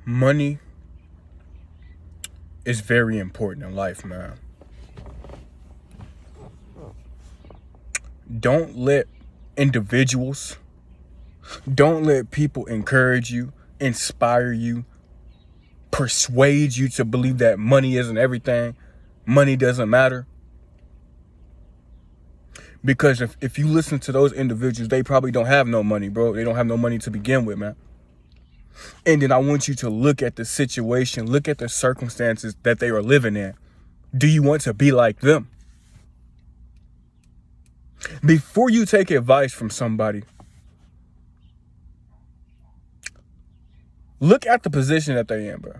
Money is very important in life, man. Don't let individuals, don't let people encourage you, inspire you, persuade you to believe that money isn't everything, money doesn't matter. Because if you listen to those individuals, they probably don't have no money, bro. They don't have no money to begin with, man. And then I want you to look at the situation, look at the circumstances that they are living in. Do you want to be like them? Before you take advice from somebody, look at the position that they're in, bro.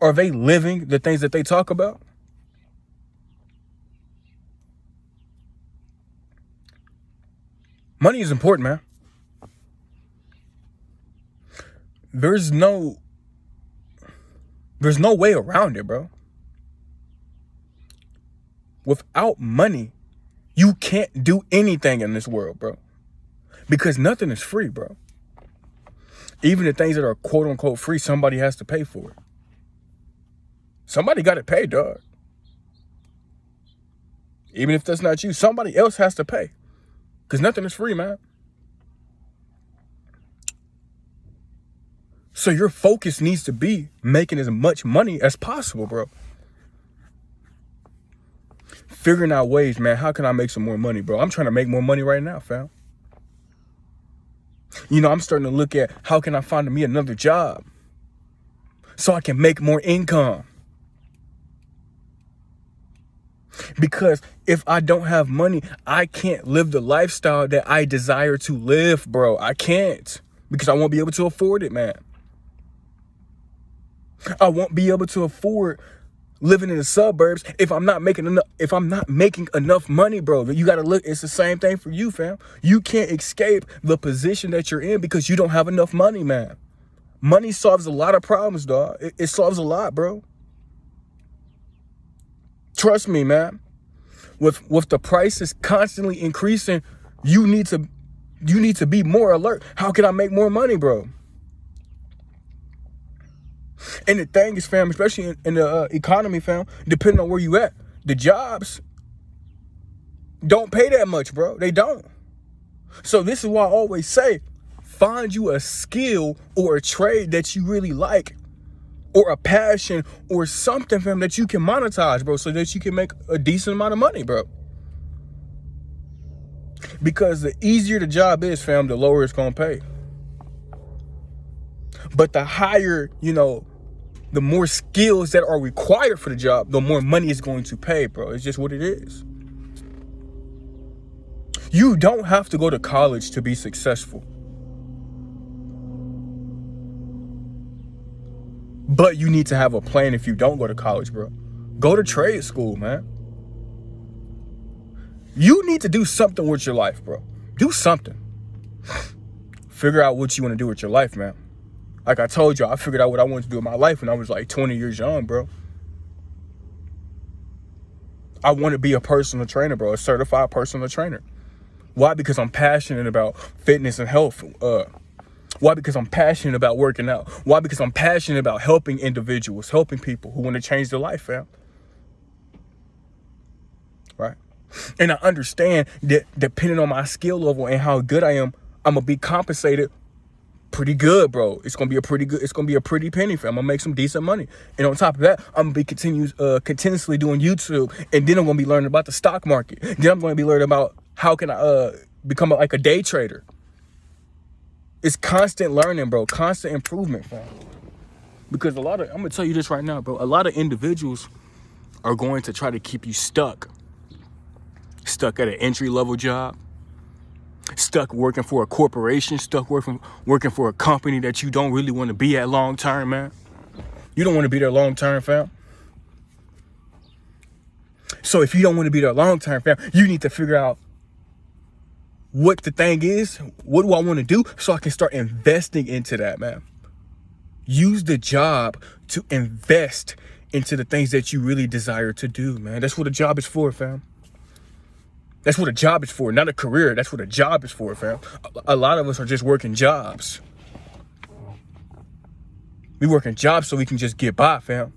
Are they living the things that they talk about? Money is important, man. There's no way around it, bro. Without money, you can't do anything in this world, bro. Because nothing is free, bro. Even the things that are quote unquote free, somebody has to pay for it. Somebody got to pay, dog. Even if that's not you, somebody else has to pay. Because nothing is free, man. So your focus needs to be making as much money as possible, bro. Figuring out ways, man, how can I make some more money, bro? I'm trying to make more money right now, fam. You know, I'm starting to look at how can I find me another job so I can make more income. Because if I don't have money, I can't live the lifestyle that I desire to live, bro. I can't, because I won't be able to afford it, man. I won't be able to afford living in the suburbs if I'm not making enough money, bro. You got to look, it's the same thing for you, fam. You can't escape the position that you're in because you don't have enough money, man. Money solves a lot of problems, dog. It solves a lot, bro. Trust me, man. With the prices constantly increasing, you need to be more alert. How can I make more money, bro? And the thing is, fam, especially in the economy, fam, depending on where you at, the jobs don't pay that much, bro. They don't. So this is why I always say, find you a skill or a trade that you really like, or a passion or something, fam, that you can monetize, bro, so that you can make a decent amount of money, bro. Because the easier the job is, fam, the lower it's gonna pay. But the higher, the more skills that are required for the job, the more money it's going to pay, bro. It's just what it is. You don't have to go to college to be successful. But you need to have a plan if you don't go to college, bro. Go to trade school, man. You need to do something with your life, bro. Do something. Figure out what you want to do with your life, man. Like I told you, I figured out what I wanted to do in my life when I was like 20 years young, bro. I want to be a personal trainer, bro, a certified personal trainer. Why? Because I'm passionate about fitness and health. Why? Because I'm passionate about working out. Why? Because I'm passionate about helping individuals, helping people who want to change their life, fam. Right? And I understand that depending on my skill level and how good I am, I'm going to be compensated pretty good, bro. It's going to be a pretty penny, fam. I'm going to make some decent money. And on top of that, I'm going to be continuously doing YouTube. And then I'm going to be learning about the stock market. Then I'm going to be learning about how can I become like a day trader. It's constant learning, bro. Constant improvement, fam. Because I'm going to tell you this right now, bro. A lot of individuals are going to try to keep you stuck at an entry-level job, stuck working for a corporation, stuck working for a company that you don't really want to be at long-term, man. You don't want to be there long-term, fam. So if you don't want to be there long-term, fam, you need to figure out what the thing is. What do I want to do so I can start investing into that, man? Use the job to invest into the things that you really desire to do, man. That's what a job is for, fam. That's what a job is for, not a career. That's what a job is for, fam. A lot of us are just working jobs. We working jobs so we can just get by, fam.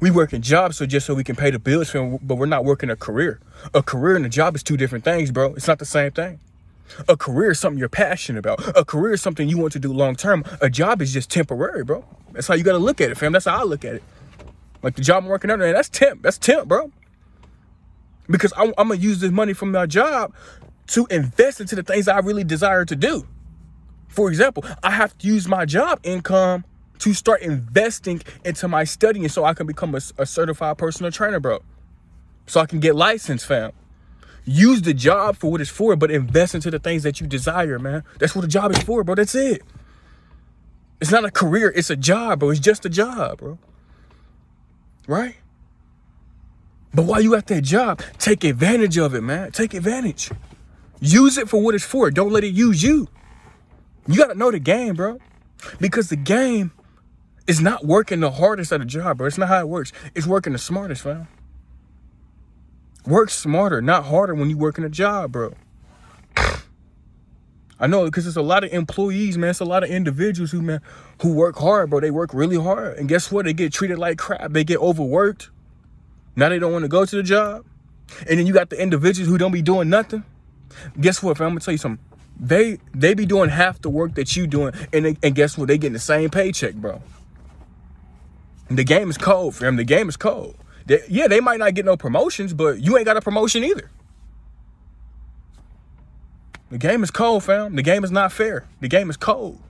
We working jobs so we can pay the bills, fam, but we're not working a career. A career and a job is two different things, bro. It's not the same thing. A career is something you're passionate about. A career is something you want to do long term. A job is just temporary, bro. That's how you got to look at it, fam. That's how I look at it. Like the job I'm working under, that's temp. That's temp, bro. Because I'm going to use this money from my job to invest into the things I really desire to do. For example, I have to use my job income to start investing into my studying so I can become a certified personal trainer, bro. So I can get licensed, fam. Use the job for what it's for, but invest into the things that you desire, man. That's what the job is for, bro. That's it. It's not a career. It's a job, bro. It's just a job, bro. Right? But while you at that job, take advantage of it, man. Take advantage. Use it for what it's for. Don't let it use you. You got to know the game, bro. Because the game is not working the hardest at a job, bro. It's not how it works. It's working the smartest, fam. Work smarter, not harder when you work in a job, bro. I know, because there's a lot of employees, man. It's a lot of individuals who work hard, bro. They work really hard. And guess what? They get treated like crap. They get overworked. Now they don't want to go to the job. And then you got the individuals who don't be doing nothing. Guess what, fam? I'm going to tell you something. They be doing half the work that you doing. And guess what? They getting the same paycheck, bro. And the game is cold, fam. The game is cold. They might not get no promotions, but you ain't got a promotion either. The game is cold, fam. The game is not fair. The game is cold.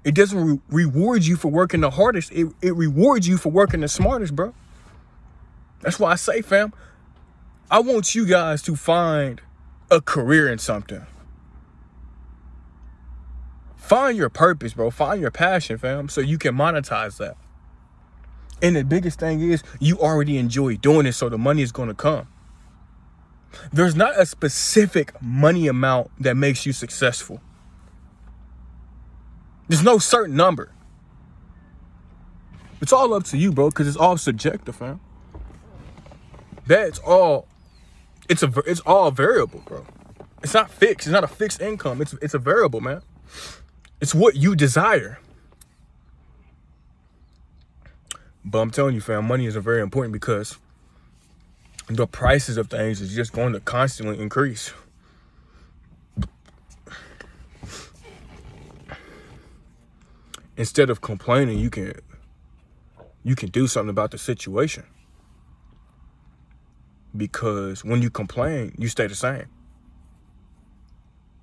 It doesn't reward you for working the hardest. It rewards you for working the smartest, bro. That's why I say, fam, I want you guys to find a career in something. Find your purpose, bro. Find your passion, fam, so you can monetize that. And the biggest thing is you already enjoy doing it, so the money is going to come. There's not a specific money amount that makes you successful. There's no certain number. It's all up to you, bro, because it's all subjective, fam. It's all variable, bro. It's not fixed. It's not a fixed income. It's a variable, man. It's what you desire. But I'm telling you, fam, money is very important because the prices of things is just going to constantly increase. Instead of complaining, you can do something about the situation. Because when you complain, you stay the same.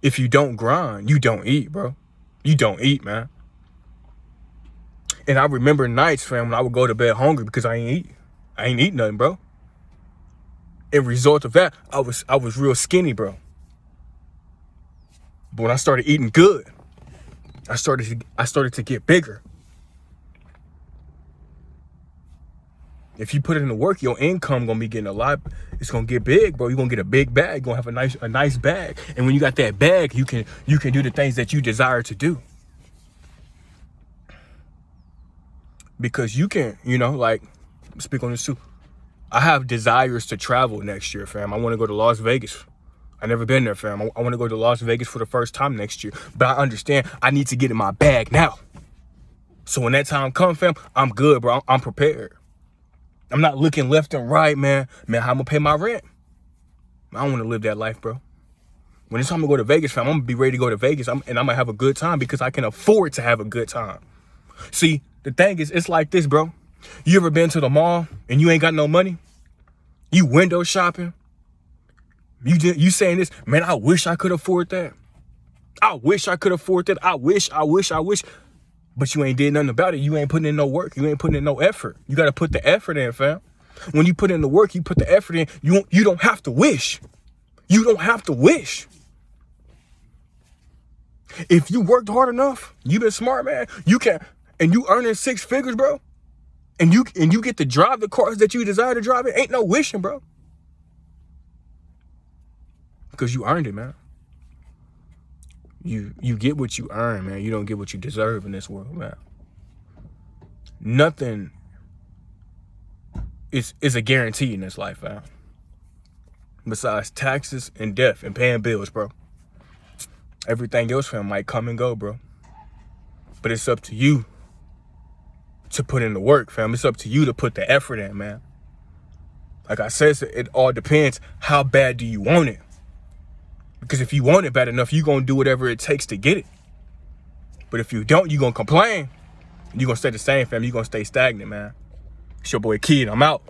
If you don't grind, you don't eat, bro. You don't eat, man. And I remember nights, fam, when I would go to bed hungry because I ain't eat nothing, bro. In result of that, I was real skinny, bro. But when I started eating good, I started to get bigger. If you put it in the work, your income gonna be getting a lot. It's gonna get big, bro. You're gonna get a big bag. You're gonna have a nice bag. And when you got that bag, you can do the things that you desire to do. Because you can, like, speak on this too. I have desires to travel next year, fam. I want to go to Las Vegas. I've never been there, fam. I want to go to Las Vegas for the first time next year. But I understand I need to get in my bag now. So when that time comes, fam, I'm good, bro. I'm prepared. I'm not looking left and right, man. Man, how I'm going to pay my rent? I don't want to live that life, bro. When it's time to go to Vegas, fam, I'm going to be ready to go to Vegas. And I'm going to have a good time because I can afford to have a good time. See, the thing is, it's like this, bro. You ever been to the mall and you ain't got no money? You window shopping? You saying this, man, I wish I could afford that. I wish I could afford that. I wish. But you ain't did nothing about it. You ain't putting in no work. You ain't putting in no effort. You got to put the effort in, fam. When you put in the work, you put the effort in. You don't have to wish. You don't have to wish. If you worked hard enough, you been smart, man, you can, and you earning 6 figures, bro, and you get to drive the cars that you desire to drive, it ain't no wishing, bro. Because you earned it, man. You get what you earn, man. You don't get what you deserve in this world, man. Nothing is a guarantee in this life, man. Besides taxes and death and paying bills, bro. Everything else, fam, might come and go, bro. But it's up to you to put in the work, fam. It's up to you to put the effort in, man. Like I said, it all depends. How bad do you want it? Because if you want it bad enough, you're going to do whatever it takes to get it. But if you don't, you're going to complain. You're going to stay the same, fam. You're going to stay stagnant, man. It's your boy Kid. I'm out.